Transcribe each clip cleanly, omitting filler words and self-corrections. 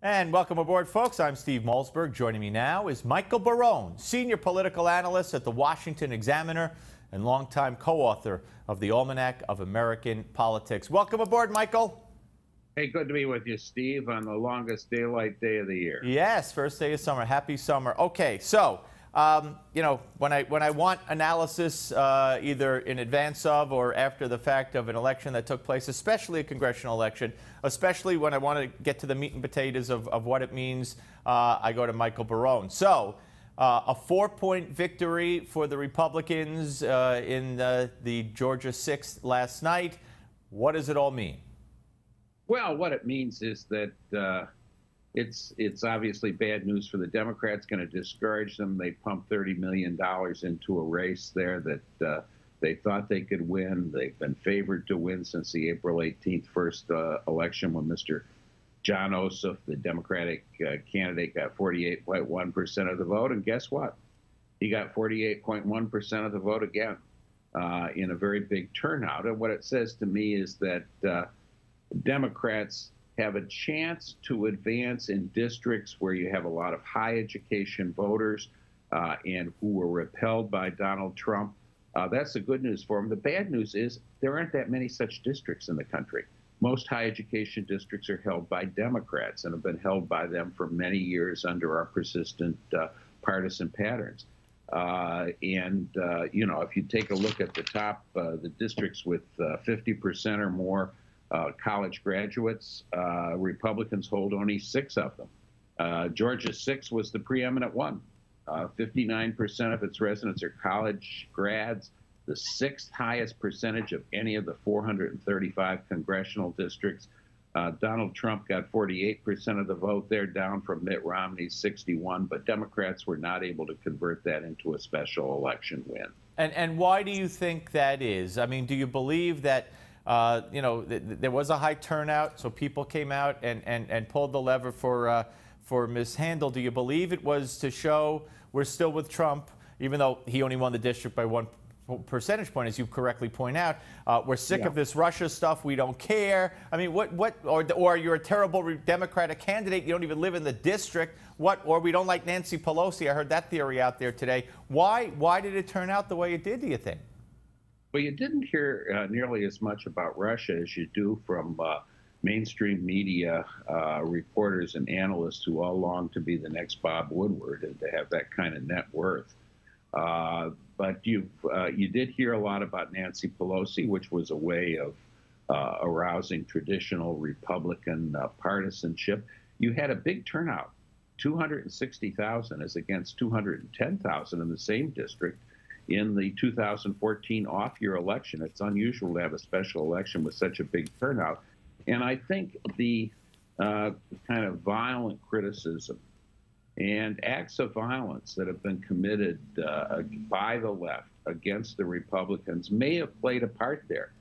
And welcome aboard, folks. I'm Steve Malzberg. Joining me now is Michael Barone, senior political analyst at the Washington Examiner and longtime co-author of the Almanac of American Politics. Welcome aboard, Michael. Hey, good to be with you, Steve, on the longest daylight day of the year. Yes, first day of summer. Happy summer. Okay, so you know, when I want analysis either in advance of or after the fact of an election that took place, especially a congressional election, especially when I want to get to the meat and potatoes of what it means, I go to Michael Barone. So a 4-point victory for the Republicans in the Georgia 6th last night. What does it all mean? Well, what it means is that it's obviously bad news for the Democrats, going to discourage them. They pumped $30 million into a race there that they thought they could win. They've been favored to win since the April 18th first election when Mr. John Ossoff, the Democratic candidate, got 48.1% of the vote. And guess what? He got 48.1% of the vote again in a very big turnout. And what it says to me is that Democrats have a chance to advance in districts where you have a lot of high education voters and who were repelled by Donald Trump. That's the good news for them. The bad news is there aren't that many such districts in the country. Most high education districts are held by Democrats and have been held by them for many years under our persistent partisan patterns. You know, if you take a look at the top, the districts with 50% or more college graduates, Republicans hold only 6 of them. Georgia 6 was the preeminent one. 59% of its residents are college grads, the 6th highest percentage of any of the 435 congressional districts. Donald Trump got 48% of the vote there, down from Mitt Romney's 61%, but Democrats were not able to convert that into a special election win. And why do you think that is? I mean, do you believe that you know, there was a high turnout, so people came out and pulled the lever for Ms. Handel? Do you believe it was to show we're still with Trump, even though he only won the district by 1 percentage point, as you correctly point out? We're sick of this Russia stuff. We don't care. I mean, or you're a terrible Democratic candidate. You don't even live in the district. Or we don't like Nancy Pelosi. I heard that theory out there today. Why did it turn out the way it did, do you think? Well, you didn't hear nearly as much about Russia as you do from mainstream media reporters and analysts who all long to be the next Bob Woodward and to have that kind of net worth. But you did hear a lot about Nancy Pelosi, which was a way of arousing traditional Republican partisanship. You had a big turnout, 260,000 as against 210,000 in the same district in the 2014 off-year election. It's unusual to have a special election with such a big turnout. And I think the kind of violent criticism and acts of violence that have been committed by the left against the Republicans may have played a part there.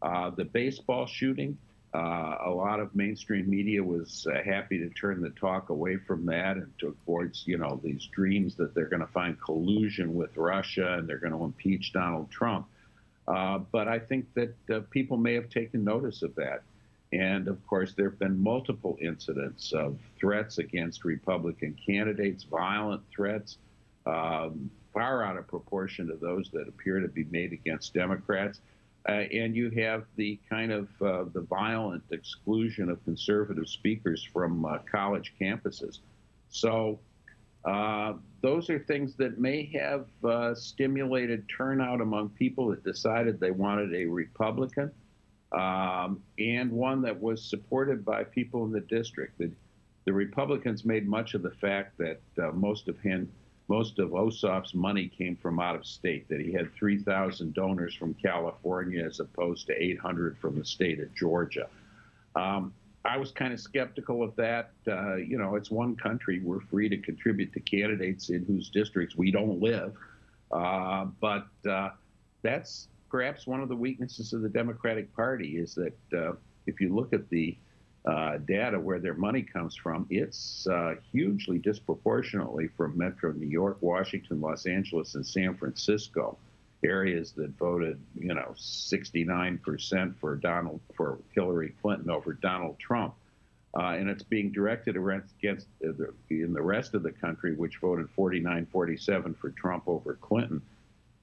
The baseball shooting, a lot of mainstream media was happy to turn the talk away from that and towards, you know, these dreams that they're going to find collusion with Russia and they're going to impeach Donald Trump. But I think that people may have taken notice of that. And of course, there have been multiple incidents of threats against Republican candidates, violent threats, far out of proportion to those that appear to be made against Democrats. And you have the kind of the violent exclusion of conservative speakers from college campuses. So those are things that may have stimulated turnout among people that decided they wanted a Republican, and one that was supported by people in the district. The Republicans made much of the fact that most of Ossoff's money came from out of state, that he had 3,000 donors from California as opposed to 800 from the state of Georgia. I was kind of skeptical of that. You know, it's one country. We're free to contribute to candidates in whose districts we don't live. But that's perhaps one of the weaknesses of the Democratic Party, is that if you look at the data where their money comes from, it's hugely disproportionately from Metro New York, Washington, Los Angeles, and San Francisco, areas that voted, you know, 69% for Hillary Clinton over Donald Trump. and it's being directed against in the rest of the country, which voted 49-47 for Trump over Clinton.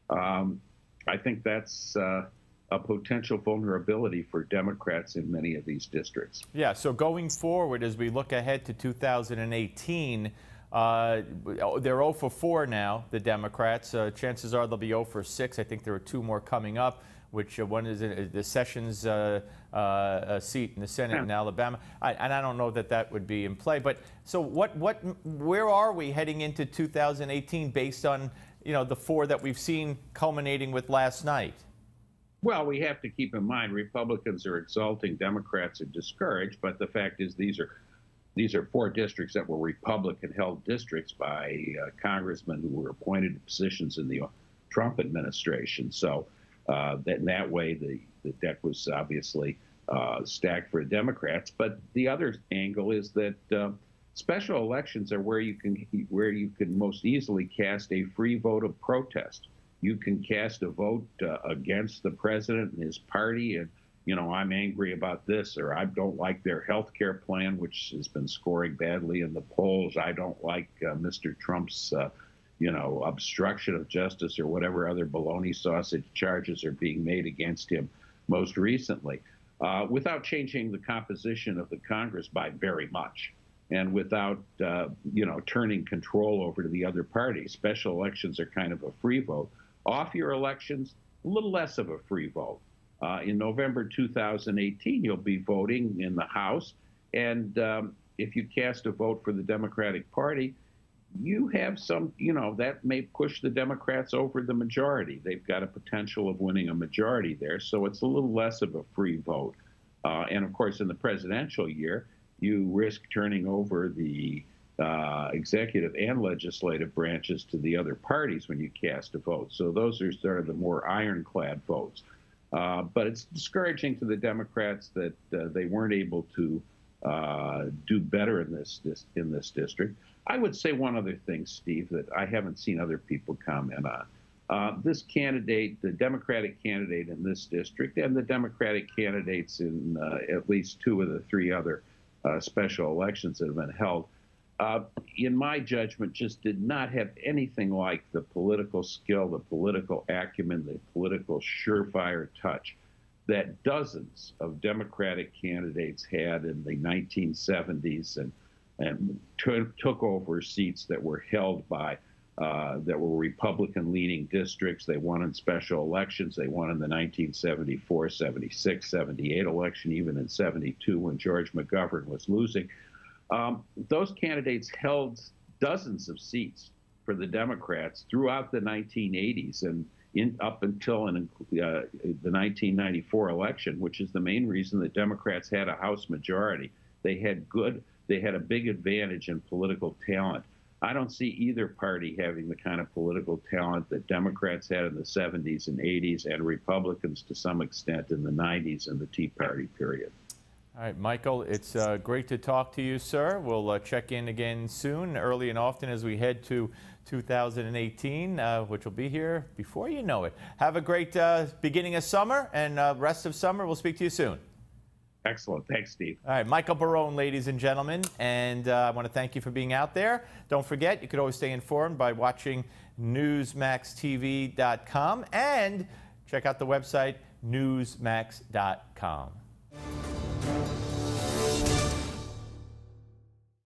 I think that's a potential vulnerability for Democrats in many of these districts. Yeah, so going forward, as we look ahead to 2018, they're 0 for 4 now, the Democrats. Chances are they'll be 0 for 6. I think there are 2 more coming up, which one is the Sessions seat in the Senate in Alabama. And I don't know that that would be in play. But so where are we heading into 2018 based on, the 4 that we've seen culminating with last night? Well, we have to keep in mind Republicans are exulting, Democrats are discouraged, but the fact is these are 4 districts that were Republican-held districts by congressmen who were appointed to positions in the Trump administration. So that way the deck was obviously stacked for Democrats. But the other angle is that special elections are where you can most easily cast a free vote of protest. You can cast a vote against the president and his party, and I'm angry about this, or I don't like their health care plan, which has been scoring badly in the polls. I don't like Mr. Trump's obstruction of justice or whatever other baloney sausage charges are being made against him most recently, without changing the composition of the Congress by very much, and without turning control over to the other party. Special elections are kind of a free vote. Off-year elections, a little less of a free vote. In November 2018, you'll be voting in the House, and if you cast a vote for the Democratic Party, you have some, that may push the Democrats over the majority. They've got a potential of winning a majority there, so it's a little less of a free vote. And of course, in the presidential year, you risk turning over the executive and legislative branches to the other parties when you cast a vote. So those are sort of the more ironclad votes. But it's discouraging to the Democrats that they weren't able to do better in this district. I would say one other thing, Steve, that I haven't seen other people comment on. This candidate, the Democratic candidate in this district, and the Democratic candidates in at least 2 of the 3 other special elections that have been held, in my judgment, just did not have anything like the political skill, the political acumen, the political surefire touch that dozens of Democratic candidates had in the 1970s and took over seats that were held by, that were Republican-leaning districts. They won in special elections. They won in the 1974, 76, 78 election, even in 72 when George McGovern was losing. Those candidates held dozens of seats for the Democrats throughout the 1980s and up until the 1994 election, which is the main reason the Democrats had a House majority. They had a big advantage in political talent. I don't see either party having the kind of political talent that Democrats had in the 70s and 80s, and Republicans to some extent in the 90s and the Tea Party period. All right, Michael, it's great to talk to you, sir. We'll check in again soon, early and often, as we head to 2018, which will be here before you know it. Have a great beginning of summer and rest of summer. We'll speak to you soon. Excellent. Thanks, Steve. All right, Michael Barone, ladies and gentlemen, and I want to thank you for being out there. Don't forget, you could always stay informed by watching newsmaxtv.com and check out the website newsmax.com.